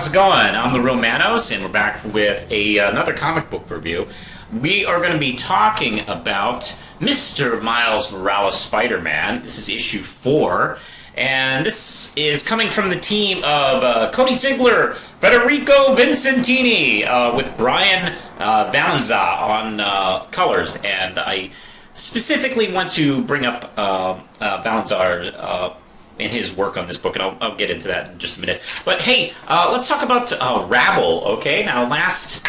how's it going? I'm the Real Manos, and we're back with another comic book review. We are going to be talking about Mr. Miles Morales Spider-Man. This is issue 4, and this is coming from the team of Cody Ziegler, Federico Vincentini, with Brian Valenza on colors. And I specifically want to bring up Valenza in his work on this book, and I'll get into that in just a minute. But hey, let's talk about Rabble, okay? Now, last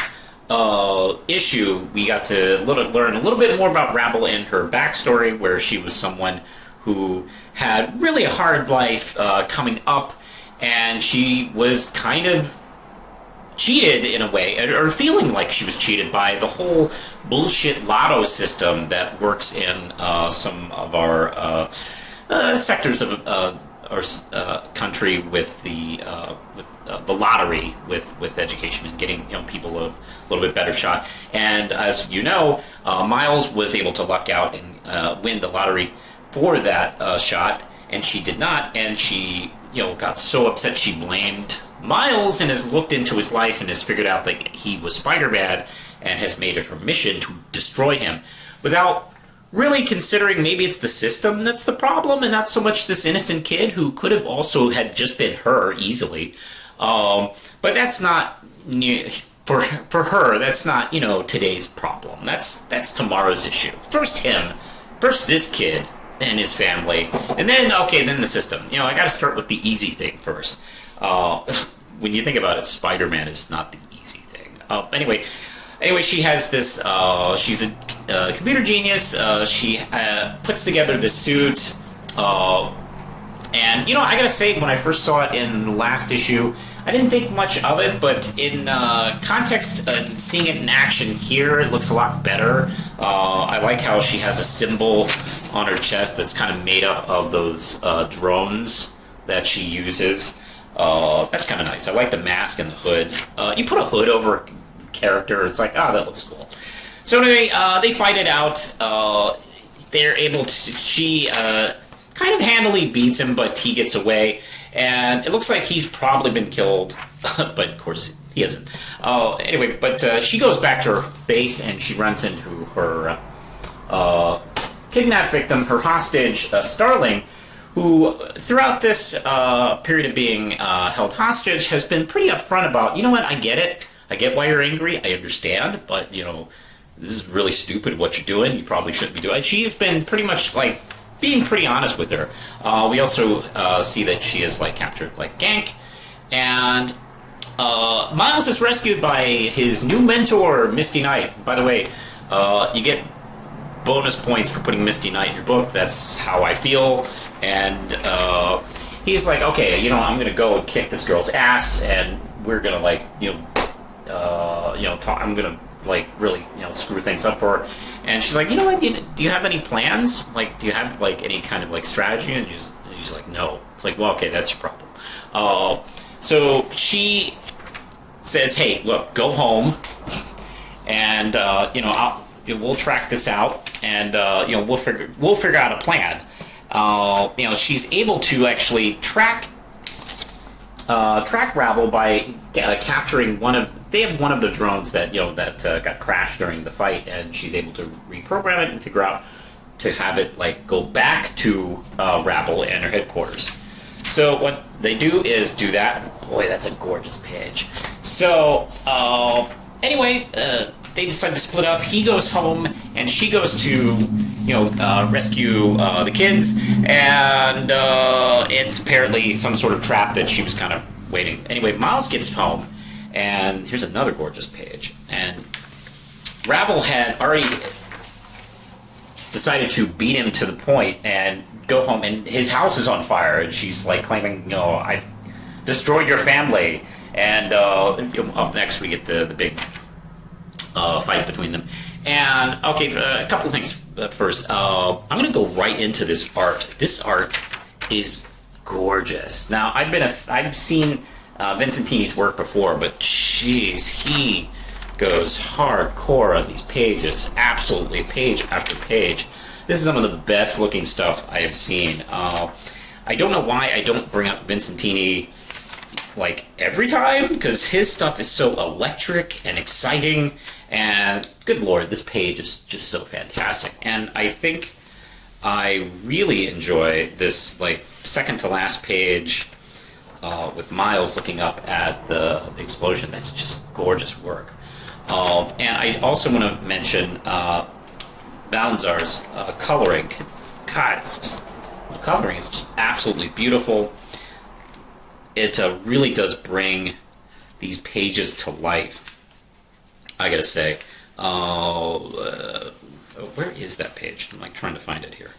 issue, we got to learn a little bit more about Rabble and her backstory, where she was someone who had really a hard life coming up, and she was kind of cheated in a way, or feeling like she was cheated by the whole bullshit lotto system that works in some of our sectors of our country with the lottery, with education and getting people a little bit better shot. And as you know, Miles was able to luck out and win the lottery for that shot, and she did not. And she got so upset she blamed Miles, and has looked into his life and has figured out that he was Spider-Man and has made it her mission to destroy him, without really considering maybe it's the system that's the problem and not so much this innocent kid who could have also had just been her easily. But that's not, for her, that's not, today's problem. That's tomorrow's issue. First this kid and his family, and then the system. I got to start with the easy thing first. When you think about it, Spider-Man is not the easy thing. Anyway, she has this, she's a computer genius. She puts together this suit. And, I gotta say, when I first saw it in the last issue, I didn't think much of it, but in context, seeing it in action here, it looks a lot better. I like how she has a symbol on her chest that's kind of made up of those drones that she uses. That's kind of nice. I like the mask and the hood. You put a hood over a character, it's like, that looks cool. So anyway, they fight it out. They're able to... She kind of handily beats him, but he gets away. And it looks like he's probably been killed, but of course he isn't. Anyway, but she goes back to her base, and she runs into her kidnapped victim, her hostage, Starling, who throughout this period of being held hostage has been pretty upfront about, what, I get it. I get why you're angry. I understand, but, this is really stupid what you're doing. You probably shouldn't be doing it. She's been pretty much, being pretty honest with her. We also see that she is, captured, Gank. And Miles is rescued by his new mentor, Misty Knight. By the way, you get bonus points for putting Misty Knight in your book. That's how I feel. And he's like, okay, I'm going to go and kick this girl's ass, and we're going to, I'm going to, really, screw things up for her. And she's like, what, do you have any plans? Do you have, any kind of, strategy? And she's like, no. It's like, well, okay, that's your problem. So she says, hey, look, go home, and, we'll track this out, and, we'll figure out a plan. She's able to actually track Rabble by capturing they have one of the drones that got crashed during the fight, and she's able to reprogram it and figure out to have it go back to Rabble and her headquarters. So what they do is do that. Boy, that's a gorgeous page. So anyway, they decide to split up. He goes home, and she goes to rescue the kids, and it's apparently some sort of trap that she was kind of waiting. Anyway, Miles gets home, and here's another gorgeous page. And Rabble had already decided to beat him to the point and go home, and his house is on fire, and she's claiming, I've destroyed your family. And up next we get the big fight between them. And okay, a couple of things first. I'm going to go right into this art. This art is gorgeous. Now, I've seen Vincentini's work before, but jeez, he goes hardcore on these pages. Absolutely, page after page. This is some of the best looking stuff I have seen. I don't know why I don't bring up Vincentini like every time, because his stuff is so electric and exciting, and good lord, this page is just so fantastic. And I think I really enjoy this like second to last page with Miles looking up at the explosion. That's just gorgeous work. And I also want to mention Valenzuela's coloring. God, it's just, the coloring is just absolutely beautiful. It really does bring these pages to life, I gotta say. Where is that page? I'm like trying to find it here.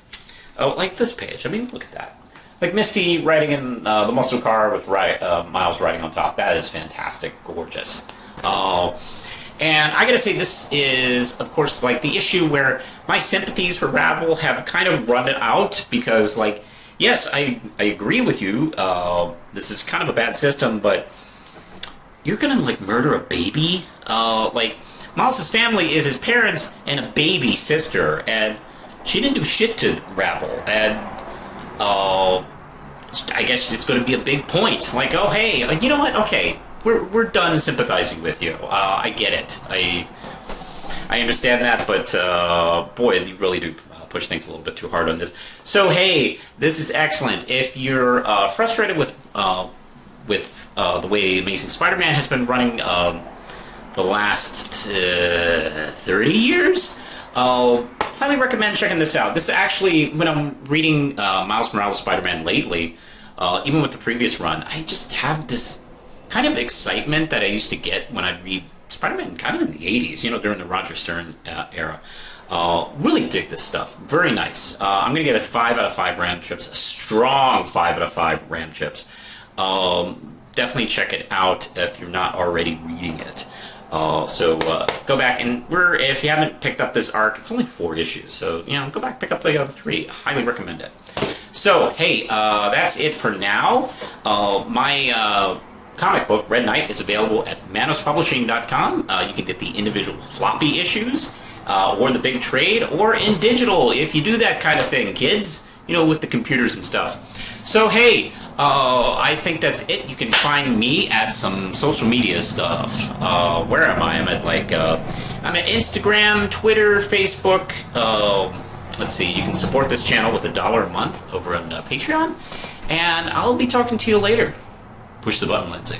Oh, like this page. I mean, look at that. Like Misty riding in the muscle car with Miles riding on top. That is fantastic, gorgeous. And I gotta say, this is, of course, like the issue where my sympathies for Rabble have kind of run out because, like, yes, I agree with you. This is kind of a bad system, but you're gonna like murder a baby. Like Miles' family is his parents and a baby sister, and she didn't do shit to Rabble. And I guess it's going to be a big point. Like, oh hey, like, you know what? Okay, we're done sympathizing with you. I get it. I understand that, but boy, you really do push things a little bit too hard on this. So hey, this is excellent. If you're frustrated with the way Amazing Spider-Man has been running the last 30 years, highly recommend checking this out. This actually, when I'm reading Miles Morales Spider-Man lately, even with the previous run, I just have this kind of excitement that I used to get when I'd read Spider-Man kind of in the 80s, you know, during the Roger Stern era. Really dig this stuff. Very nice. I'm going to give it 5 out of 5 RAM chips. A strong 5 out of 5 RAM chips. Definitely check it out if you're not already reading it. So go back and if you haven't picked up this arc, it's only 4 issues. So, you know, go back, pick up the other 3. Highly recommend it. So, hey, that's it for now. My comic book, Red Knight, is available at manospublishing.com. You can get the individual floppy issues, or the big trade, or in digital, if you do that kind of thing, kids, you know, with the computers and stuff. So, hey, I think that's it. You can find me at some social media stuff. Where am I? I'm at, I'm at Instagram, Twitter, Facebook. Let's see, you can support this channel with $1 a month over on Patreon. And I'll be talking to you later. Push the button, Lindsay.